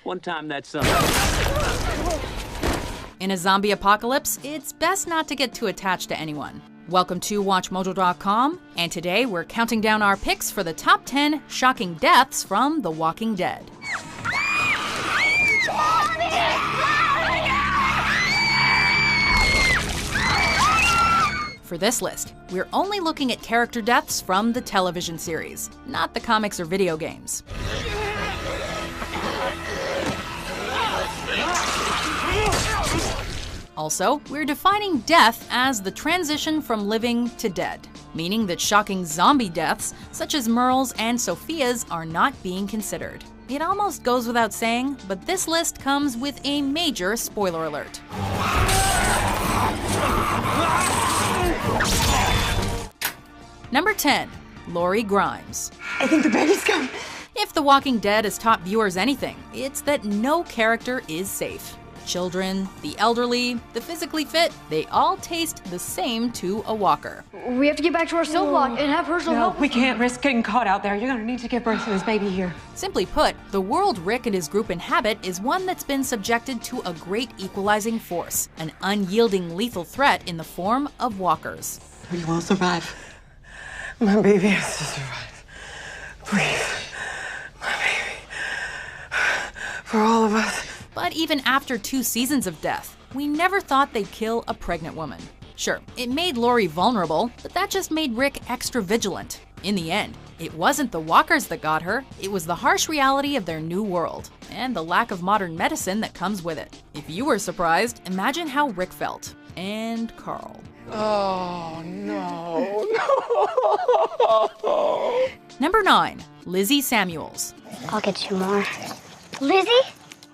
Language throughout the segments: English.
One time that's In a zombie apocalypse, it's best not to get too attached to anyone. Welcome to WatchMojo.com, and today we're counting down our picks for the top 10 shocking deaths from The Walking Dead. For this list, we're only looking at character deaths from the television series, not the comics or video games. Also, we're defining death as the transition from living to dead, meaning that shocking zombie deaths, such as Merle's and Sophia's, are not being considered. It almost goes without saying, but this list comes with a major spoiler alert. Number 10, Lori Grimes. I think the baby's coming. If The Walking Dead has taught viewers anything, it's that no character is safe. Children, the elderly, the physically fit, they all taste the same to a walker. We have to get back to our cell block and have Herschel help. We can't risk getting caught out there. You're gonna need to give birth to this baby here. Simply put, the world Rick and his group inhabit is one that's been subjected to a great equalizing force, an unyielding lethal threat in the form of walkers. We will survive. My baby has to survive. Please. My baby. For all of us. But even after 2 seasons of death, we never thought they'd kill a pregnant woman. Sure, it made Lori vulnerable, but that just made Rick extra vigilant. In the end, it wasn't the walkers that got her, it was the harsh reality of their new world, and the lack of modern medicine that comes with it. If you were surprised, imagine how Rick felt. And Carl. Oh, no. Number 9, Lizzie Samuels. I'll get you more. Lizzie?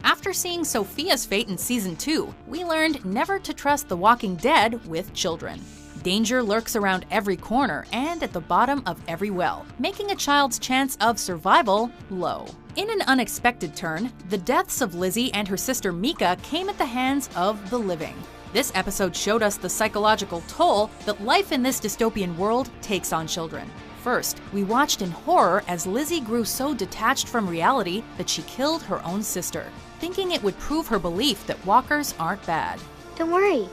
After seeing Sophia's fate in Season 2, we learned never to trust The Walking Dead with children. Danger lurks around every corner and at the bottom of every well, making a child's chance of survival low. In an unexpected turn, the deaths of Lizzie and her sister Mika came at the hands of the living. This episode showed us the psychological toll that life in this dystopian world takes on children. First, we watched in horror as Lizzie grew so detached from reality that she killed her own sister, thinking it would prove her belief that walkers aren't bad. Don't worry.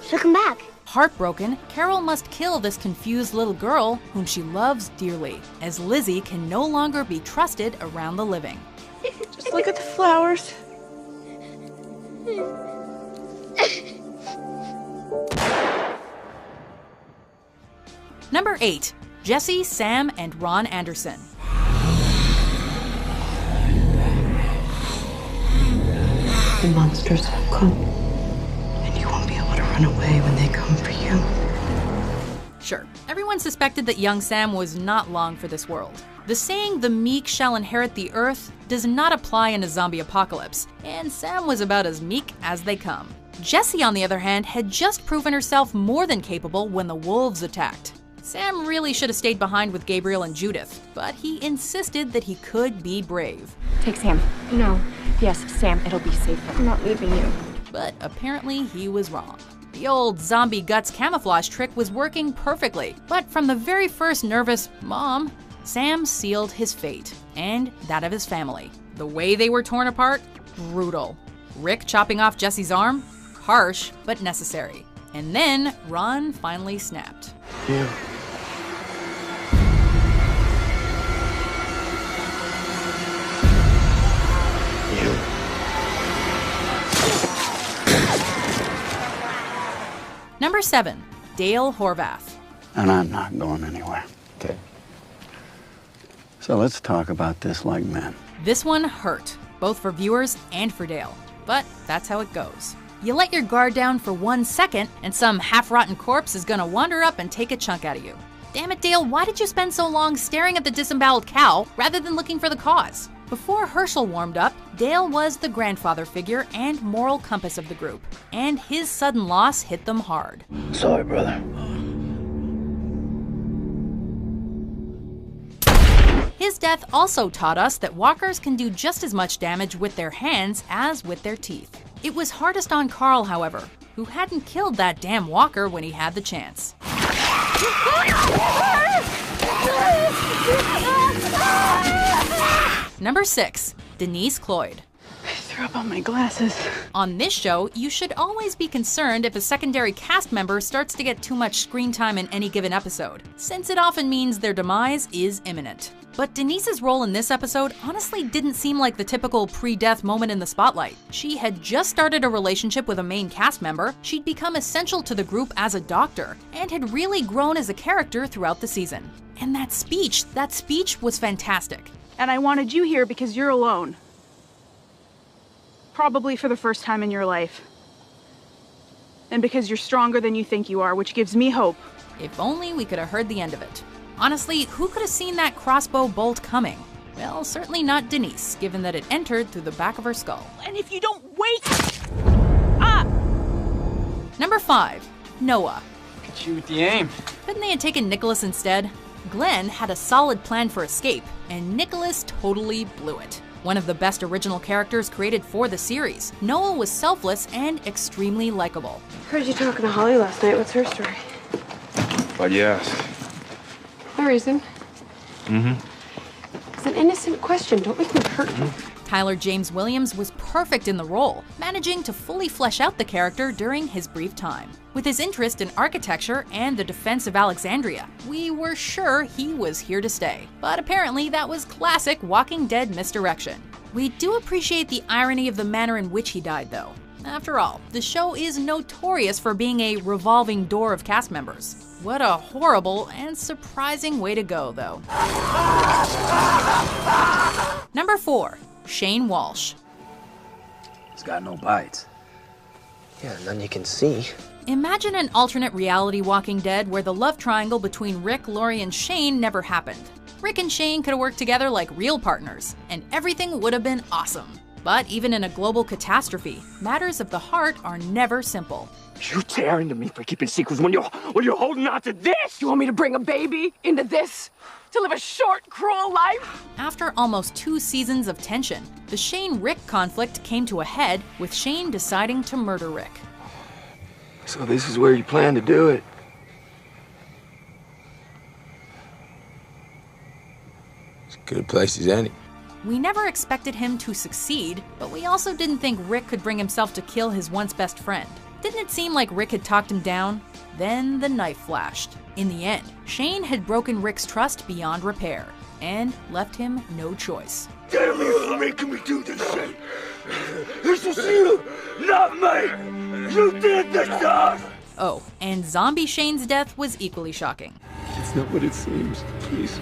She'll come back. Heartbroken, Carol must kill this confused little girl whom she loves dearly, as Lizzie can no longer be trusted around the living. Just look at the flowers. Number 8, Jesse, Sam, and Ron Anderson. The monsters will come, and you won't be able to run away when they come for you. Sure, everyone suspected that young Sam was not long for this world. The saying, "the meek shall inherit the earth," does not apply in a zombie apocalypse, and Sam was about as meek as they come. Jesse, on the other hand, had just proven herself more than capable when the wolves attacked. Sam really should have stayed behind with Gabriel and Judith, but he insisted that he could be brave. Take Sam. No, Yes, Sam, it'll be safer. I'm not leaving you. But apparently he was wrong. The old zombie guts camouflage trick was working perfectly, but from the very first nervous "Mom," Sam sealed his fate, and that of his family. The way they were torn apart? Brutal. Rick chopping off Jesse's arm? Harsh, but necessary. And then Ron finally snapped. You. Number 7, Dale Horvath. And I'm not going anywhere. Okay. So let's talk about this like men. This one hurt, both for viewers and for Dale. But that's how it goes. You let your guard down for 1 second, and some half-rotten corpse is gonna wander up and take a chunk out of you. Damn it, Dale, why did you spend so long staring at the disemboweled cow rather than looking for the cause? Before Herschel warmed up, Dale was the grandfather figure and moral compass of the group, and his sudden loss hit them hard. Sorry, brother. His death also taught us that walkers can do just as much damage with their hands as with their teeth. It was hardest on Carl, however, who hadn't killed that damn walker when he had the chance. Number 6, Denise Cloyd. threw up on my glasses. On this show, you should always be concerned if a secondary cast member starts to get too much screen time in any given episode, since it often means their demise is imminent. But Denise's role in this episode honestly didn't seem like the typical pre-death moment in the spotlight. She had just started a relationship with a main cast member, she'd become essential to the group as a doctor, and had really grown as a character throughout the season. And that speech was fantastic. And I wanted you here because you're alone. Probably for the first time in your life. And because you're stronger than you think you are, which gives me hope. If only we could have heard the end of it. Honestly, who could have seen that crossbow bolt coming? Well, certainly not Denise, given that it entered through the back of her skull. And if you don't wait... Number 5. Noah. Look at you with the aim. Couldn't they have taken Nicholas instead? Glenn had a solid plan for escape, and Nicholas totally blew it. One of the best original characters created for the series, Noah was selfless and extremely likable. Heard you talking to Holly last night. What's her story? But yes. No reason. It's an innocent question. Don't make me hurt you. Tyler James Williams was perfect in the role, managing to fully flesh out the character during his brief time. With his interest in architecture and the defense of Alexandria, we were sure he was here to stay. But apparently that was classic Walking Dead misdirection. We do appreciate the irony of the manner in which he died, though. After all, the show is notorious for being a revolving door of cast members. What a horrible and surprising way to go, though. Number 4. Shane Walsh. He's got no bites. Yeah, none you can see. Imagine an alternate reality Walking Dead where the love triangle between Rick, Lori, and Shane never happened. Rick and Shane could have worked together like real partners, and everything would have been awesome. But even in a global catastrophe, matters of the heart are never simple. You tear into me for keeping secrets when you're holding on to this! You want me to bring a baby into this? To live a short, cruel life? After almost 2 seasons of tension, the Shane-Rick conflict came to a head with Shane deciding to murder Rick. So this is where you plan to do it? It's as good a place as any. We never expected him to succeed, but we also didn't think Rick could bring himself to kill his once best friend. Didn't it seem like Rick had talked him down? Then the knife flashed. In the end, Shane had broken Rick's trust beyond repair and left him no choice. Damn you for making me do this shit! This is you, not me! You did this to us! Oh, and zombie Shane's death was equally shocking. It's not what it seems, please.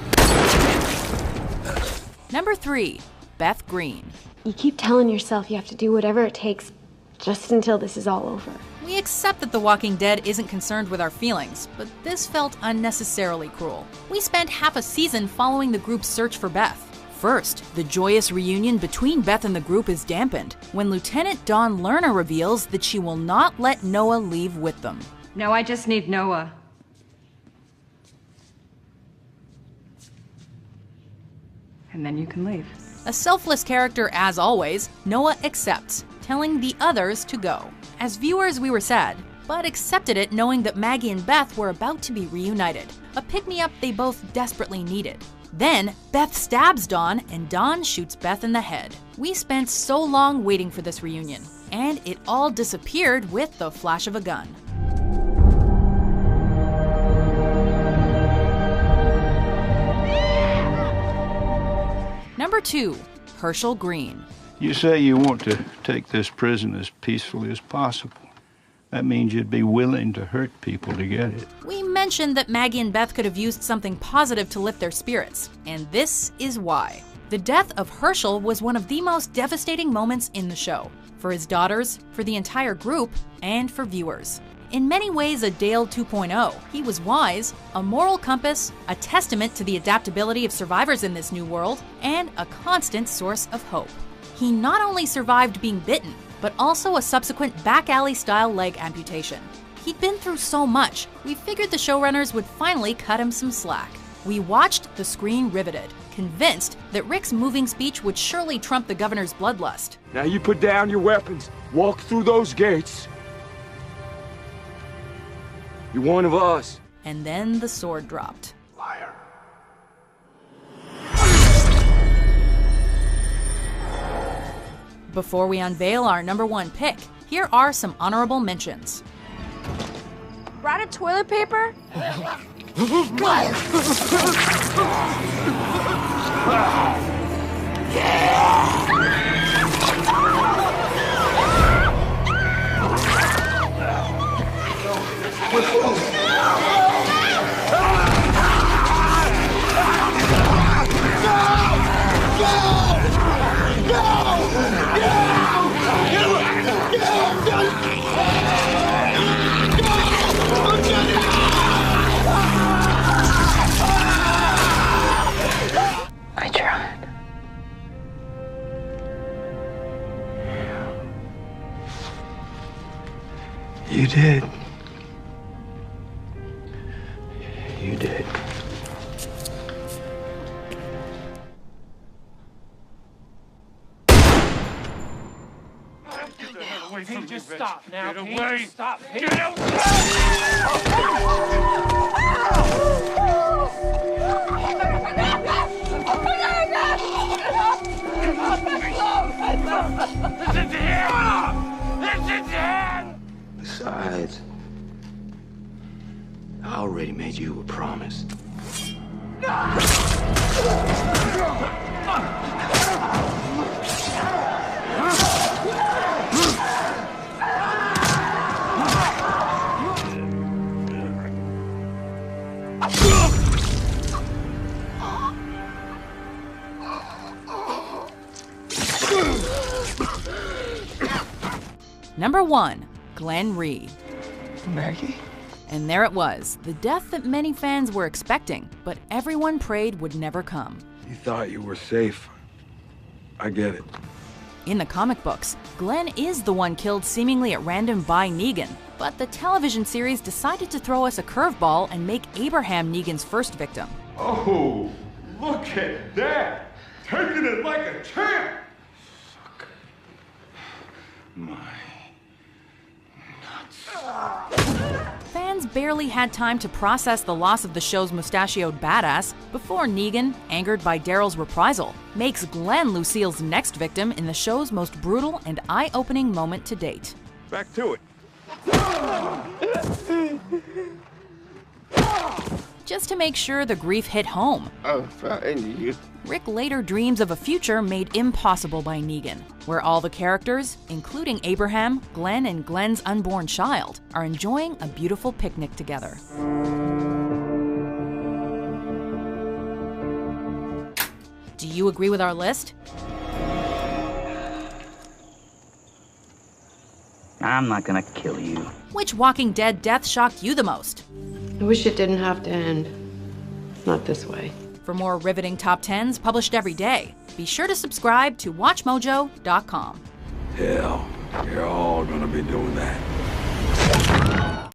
Number 3. Beth Green. You keep telling yourself you have to do whatever it takes just until this is all over. We accept that The Walking Dead isn't concerned with our feelings, but this felt unnecessarily cruel. We spent half a season following the group's search for Beth. First, the joyous reunion between Beth and the group is dampened when Lieutenant Dawn Lerner reveals that she will not let Noah leave with them. No, I just need Noah. And then you can leave. A selfless character as always, Noah accepts, telling the others to go. As viewers, we were sad, but accepted it knowing that Maggie and Beth were about to be reunited, a pick-me-up they both desperately needed. Then, Beth stabs Dawn, and Dawn shoots Beth in the head. We spent so long waiting for this reunion, and it all disappeared with the flash of a gun. Number 2. Herschel Green. You say you want to take this prison as peacefully as possible. That means you'd be willing to hurt people to get it. We mentioned that Maggie and Beth could have used something positive to lift their spirits, and this is why. The death of Herschel was one of the most devastating moments in the show, for his daughters, for the entire group, and for viewers. In many ways a Dale 2.0, he was wise, a moral compass, a testament to the adaptability of survivors in this new world, and a constant source of hope. He not only survived being bitten, but also a subsequent back alley-style leg amputation. He'd been through so much, we figured the showrunners would finally cut him some slack. We watched the screen riveted, convinced that Rick's moving speech would surely trump the governor's bloodlust. Now you put down your weapons, walk through those gates. You're one of us. And then the sword dropped. Liar. Before we unveil our #1 pick, here are some honorable mentions. Brought a toilet paper? I tried. You did. You did. Hey, just stop now. Get Hey, away. just stop. Hey. Get away! Listen to him! Listen to him! Besides, I already made you a promise. #1, Glenn Reed. Maggie? And there it was, the death that many fans were expecting, but everyone prayed would never come. You thought you were safe. I get it. In the comic books, Glenn is the one killed seemingly at random by Negan, but the television series decided to throw us a curveball and make Abraham Negan's first victim. Oh, look at that! Taking it like a champ! Fuck. My Fans barely had time to process the loss of the show's mustachioed badass before Negan, angered by Daryl's reprisal, makes Glenn Lucille's next victim in the show's most brutal and eye-opening moment to date. Back to it. Just to make sure the grief hit home, I'll find you. Rick later dreams of a future made impossible by Negan, where all the characters, including Abraham, Glenn, and Glenn's unborn child, are enjoying a beautiful picnic together. Do you agree with our list? I'm not gonna kill you. Which Walking Dead death shocked you the most? I wish it didn't have to end. Not this way. For more riveting top 10s published every day, be sure to subscribe to WatchMojo.com. Hell, you're all gonna be doing that.